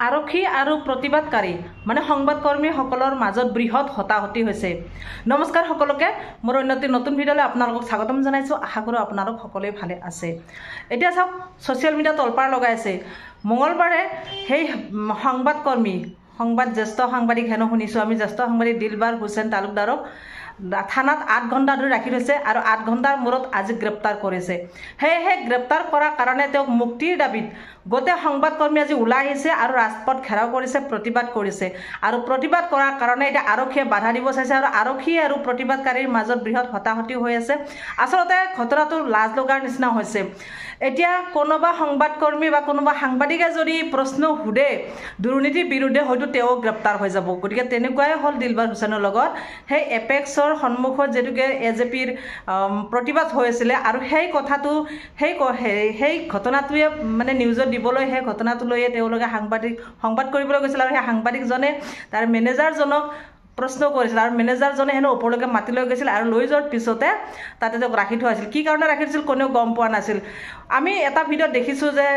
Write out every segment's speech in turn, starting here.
আৰক্ষী আৰু প্ৰতিবাদকাৰী মানে সংবাদকৰ্মীসকলৰ মাজত বৃহৎ হতাহতি হৈছে। নমস্কাৰ সকলোকে, মোৰ অন্যটি নতুন ভিডিঅ'লৈ আপোনালোকক স্বাগতম জনাইছোঁ। আশা কৰোঁ আপোনালোক সকলোৱে ভালে আছে। এতিয়া চাওক, ছ'চিয়েল মিডিয়াত তলপাৰ লগাইছে। মঙলবাৰে সেই জ্যেষ্ঠ সাংবাদিক হেনো শুনিছোঁ আমি, জ্যেষ্ঠ সাংবাদিক দিলবাৰ হুছেইন তালুকদাৰক থানাত 8 ঘণ্টা ধৰি ৰাখি থৈছে আৰু 8 ঘণ্টাৰ মূৰত আজি গ্ৰেপ্তাৰ কৰিছে। সেয়েহে গ্ৰেপ্তাৰ কৰাৰ কাৰণে তেওঁক মুক্তিৰ দাবীত গোটেই সংবাদকৰ্মী আজি ওলাই আহিছে আৰু ৰাজপথ ঘেৰাও কৰিছে, প্ৰতিবাদ কৰিছে। আৰু প্ৰতিবাদ কৰাৰ কাৰণে এতিয়া আৰক্ষীয়ে বাধা দিব চাইছে আৰু আৰক্ষী আৰু প্ৰতিবাদকাৰীৰ মাজত বৃহৎ হতাহতি হৈ আছে। আচলতে ঘটনাটো লাজ লগাৰ নিচিনা হৈছে। এতিয়া কোনোবা সংবাদকৰ্মী বা কোনোবা সাংবাদিকে যদি প্ৰশ্ন সোধে দুৰ্নীতিৰ বিৰুদ্ধে, হয়তো তেওঁ গ্ৰেপ্তাৰ হৈ যাব। গতিকে তেনেকুৱাই হ'ল দিলবাৰ হুছেইনৰ লগত। সেই এপেক্সৰ সন্মুখত যিটোকে এজেপিৰ প্ৰতিবাদ হৈ আছিলে আৰু সেই কথাটো সেই ঘটনাটোৱে মানে নিউজত দিবলৈ, সেই ঘটনাটো লৈয়ে তেওঁলোকে সংবাদ কৰিবলৈ গৈছিল আৰু সেই সাংবাদিকজনে তাৰ মেনেজাৰজনক প্ৰশ্ন কৰিছিল আৰু মেনেজাৰজনে হেনো ওপৰলৈকে মাতি লৈ গৈছিল আৰু লৈ যোৱাৰ পিছতে তাতে তেওঁক ৰাখি থোৱা আছিল। কি কাৰণে ৰাখি থৈছিল কোনেও গম পোৱা নাছিল। আমি এটা ভিডিঅ'ত দেখিছোঁ যে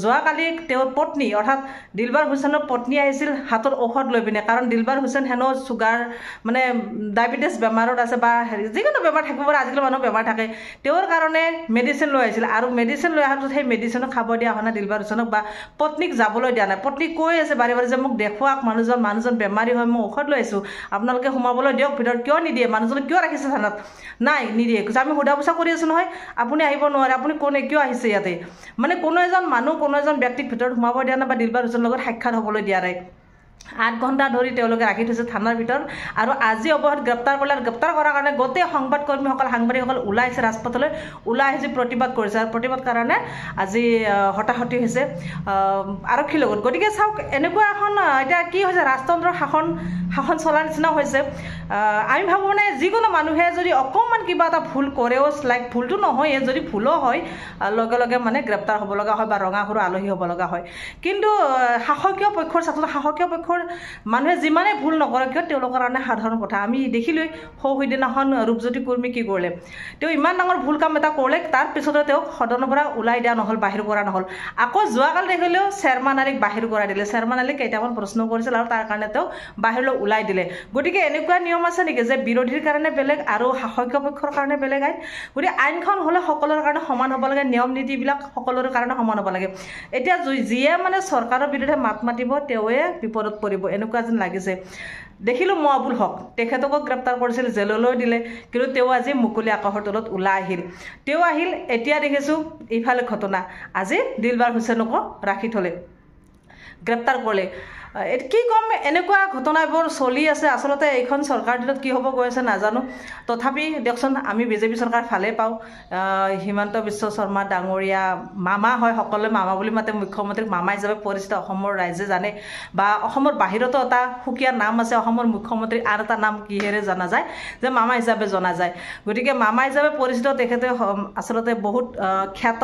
যোৱাকালি তেওঁৰ পত্নী অৰ্থাৎ দিলবাৰ হুছেইনৰ পত্নী আহিছিল হাতত ঔষধ লৈ পিনে, কাৰণ দিলবাৰ হুছেইন হেনো চুগাৰ মানে ডায়েবেটিছ বেমাৰত আছে বা যিকোনো বেমাৰ থাকিব পাৰে, আজিকালি মানুহৰ বেমাৰ থাকে। তেওঁৰ কাৰণে মেডিচিন লৈ আহিছিল আৰু মেডিচিন লৈ অহাৰ পিছত সেই মেডিচিনক খাব দিয়া হোৱা নাই দিলবাৰ হুছেইনক বা পত্নীক যাবলৈ দিয়া নাই। পত্নীক কৈ আছে বাৰে বাৰে যে মোক দেখুৱাওক, মানুহজন বেমাৰী হয়, মই ঔষধ লৈ আহিছোঁ, আপোনালোকে সোমাবলৈ দিয়ক ভিতৰত। কিয় নিদিয়ে? মানুহজনক কিয় ৰাখিছে থানাত? নাই, নিদিয়ে। আমি সোধা পোছা কৰি আছোঁ নহয়, আপুনি আহিব নোৱাৰে, আপুনি কোনে কিয় আহিছে ইয়াতে? মানে কোনো এজন ব্যক্তিক ভিতৰত সোমাব দিয়া নাই বা দিলবাৰ হুছেইনৰ লগত সাক্ষাৎ হ'বলৈ দিয়া নাই। 8 ঘণ্টা ধৰি তেওঁলোকে ৰাখি থৈছে থানাৰ ভিতৰত আৰু আজি অৱশেষত গ্ৰেপ্তাৰ কৰিলে। আৰু গ্ৰেপ্তাৰ কৰাৰ কাৰণে গোটেই সাংবাদিকসকল ওলাই আহিছে, ৰাজপথলৈ ওলাই আহিছে, প্ৰতিবাদ কৰিছে আৰু প্ৰতিবাদ কাৰণে আজি হতাহতি হৈছে আৰক্ষীৰ লগত। গতিকে চাওক, এনেকুৱা এখন এতিয়া কি হৈছে, ৰাজতন্ত্ৰৰ শাসন চলাৰ নিচিনা হৈছে। আমি ভাবোঁ মানে যিকোনো মানুহে যদি অকণমান কিবা এটা ভুল কৰেও, ভুলটো নহয়ে, যদি ভুলো হয় লগে লগে মানে গ্ৰেপ্তাৰ হ'ব লগা হয় বা ৰঙা সৰু আলহী হ'ব লগা হয়। কিন্তু শাসকীয় পক্ষৰ মানুহে যিমানে ভুল নকৰে কিয় তেওঁলোকৰ কাৰণে সাধাৰণ কথা। আমি দেখিলোঁৱেই সৌদিনাখন ৰূপজ্যোতি কুৰ্মী কি কৰিলে। তেওঁ ইমান ডাঙৰ ভুল কাম এটা কৰিলে, তাৰ পিছতে তেওঁক সদনৰ পৰা ওলাই দিয়া নহ'ল, বাহিৰ কৰা নহ'ল। আকৌ যোৱাকালি দেখিলেও চেয়াৰমান আলীক বাহিৰ কৰাই দিলে। চেয়াৰমান আলীক কেইটামান প্ৰশ্ন কৰিছিল আৰু তাৰ কাৰণে তেওঁক বাহিৰলৈ ওলাই দিলে। গতিকে এনেকুৱা নিয়ম আছে নেকি যে বিৰোধীৰ কাৰণে বেলেগ আৰু শাসকীয় পক্ষৰ কাৰণে বেলেগ আইন? গতিকে আইনখন হ'লে সকলোৰে কাৰণে সমান হ'ব লাগে, নিয়ম নীতিবিলাক সকলোৰে কাৰণে সমান হ'ব লাগে। এতিয়া যিয়ে মানে চৰকাৰৰ বিৰুদ্ধে মাত মাতিব তেওঁৱে বিপদত পৰিব, এনেকুৱা যেন লাগিছে। দেখিলোঁ মআবুল হক, তেখেতকো গ্ৰেপ্তাৰ কৰিছিল, জেললৈ দিলে, কিন্তু তেওঁ আজি মুকলি আকাশৰ তলত ওলাই আহিল। এতিয়া দেখিছোঁ ইফালে ঘটনা, আজি দিলবাৰ হুছেইনকো ৰাখি থ'লে, গ্ৰেপ্তাৰ কৰিলে। কি ক'ম, এনেকুৱা ঘটনাবোৰ চলি আছে। আচলতে এইখন চৰকাৰ দিনত কি হ'ব গৈ আছে নাজানো। তথাপি দিয়কচোন, আমি বিজেপি চৰকাৰ ভালেই পাওঁ। হিমন্ত বিশ্ব শৰ্মা ডাঙৰীয়া মামা হয়, সকলোৱে মামা বুলি মাতে, মুখ্যমন্ত্ৰীক মামা হিচাপে পৰিচিত অসমৰ ৰাইজে জানে বা অসমৰ বাহিৰতো এটা সুকীয়া নাম আছে। অসমৰ মুখ্যমন্ত্ৰীৰ আন এটা নাম কিহেৰে জনা যায়, যে মামা হিচাপে জনা যায়। গতিকে মামা হিচাপে পৰিচিত তেখেতে আচলতে বহুত খ্যাত,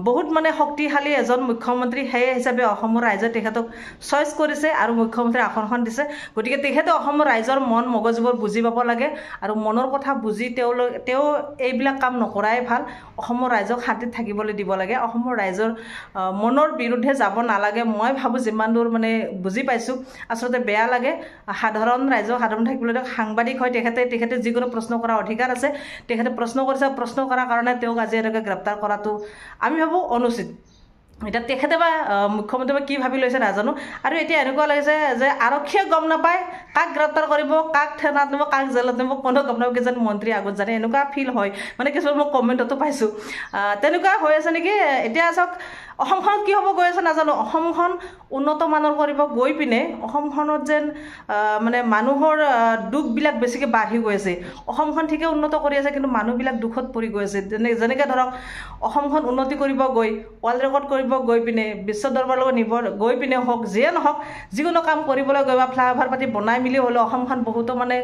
বহুত মানে শক্তিশালী এজন মুখ্যমন্ত্ৰী। সেই হিচাপে অসমৰ ৰাইজে তেখেতক চইচ কৰিছে আৰু মুখ্যমন্ত্ৰীৰ আসনখন দিছে। গতিকে তেখেতে অসমৰ ৰাইজৰ মন মগজুবোৰ বুজি পাব লাগে আৰু মনৰ কথা বুজি তেওঁ এইবিলাক কাম নকৰাই ভাল। অসমৰ ৰাইজক শান্তিত থাকিবলৈ দিব লাগে, অসমৰ ৰাইজৰ মনৰ বিৰুদ্ধে যাব নালাগে। মই ভাবোঁ যিমান দূৰ মানে বুজি পাইছোঁ, আচলতে বেয়া লাগে। সাধাৰণ ৰাইজক সাধাৰণ থাকিবলৈ সাংবাদিক হয় তেখেতে যিকোনো প্ৰশ্ন কৰাৰ অধিকাৰ আছে। তেখেতে প্ৰশ্ন কৰিছে, প্ৰশ্ন কৰাৰ কাৰণে তেওঁক আজি এনেকৈ গ্ৰেপ্তাৰ কৰাটো আমি ভাবোঁ অনুচিত। এতিয়া তেখেতে বা মুখ্যমন্ত্ৰী বা কি ভাবি লৈছে নাজানো। আৰু এতিয়া এনেকুৱা লাগিছে যে আৰক্ষীয়ে গম নাপায় কাক গ্ৰেপ্তাৰ কৰিব, কাক থানাত নিব, কাক জেলত নিব, কোনো গম নাপাব, যেন মন্ত্ৰী আগত জানে, এনেকুৱা ফিল হয়। মানে কিছুমান মই কমেণ্টতো পাইছোঁ, তেনেকুৱা হৈ আছে নেকি। এতিয়া চাওক, অসমখনত কি হ'ব গৈ আছে নাজানো অসমখন উন্নত মানৰ কৰিব গৈ পিনে অসমখনত যেন মানে মানুহৰ দুখবিলাক বেছিকৈ বাঢ়ি গৈ আছে অসমখন ঠিকে উন্নত কৰি আছে কিন্তু মানুহবিলাক দুখত পৰি গৈ আছে যেনেকৈ ধৰক অসমখন উন্নতি কৰিব গৈ ৱৰ্ল্ড ৰেকৰ্ড কৰিব গৈ পিনে বিশ্ব দৰবাৰৰ লগত নিব গৈ পিনে হওক যিয়ে নহওক যিকোনো কাম কৰিবলৈ গৈ বা ফ্লাইঅভাৰ পাতি বনাই মিলি হ'লেও অসমখন বহুতো মানে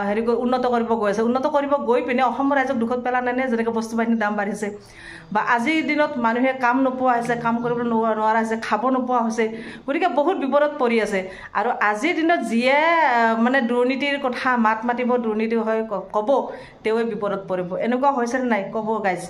হেৰি উন্নত কৰিব গৈ আছে উন্নত কৰিব গৈ পিনে অসম ৰাইজক দুখত পেলা নাই নে যেনেকৈ বস্তু বাহিনীৰ দাম বাঢ়িছে বা আজিৰ দিনত মানুহে কাম নোপোৱা হৈছে কাম কৰিবলৈ নোৱাৰা হৈছে খাব নোপোৱা হৈছে গতিকে বহুত বিপদত পৰি আছে আৰু আজিৰ দিনত যিয়ে মানে দুৰ্নীতিৰ কথা মাত মাতিব দুৰ্নীতি হয় ক'ব তেওঁৱে বিপদত পৰিব এনেকুৱা হৈছে নে নাই ক'ব গাইজ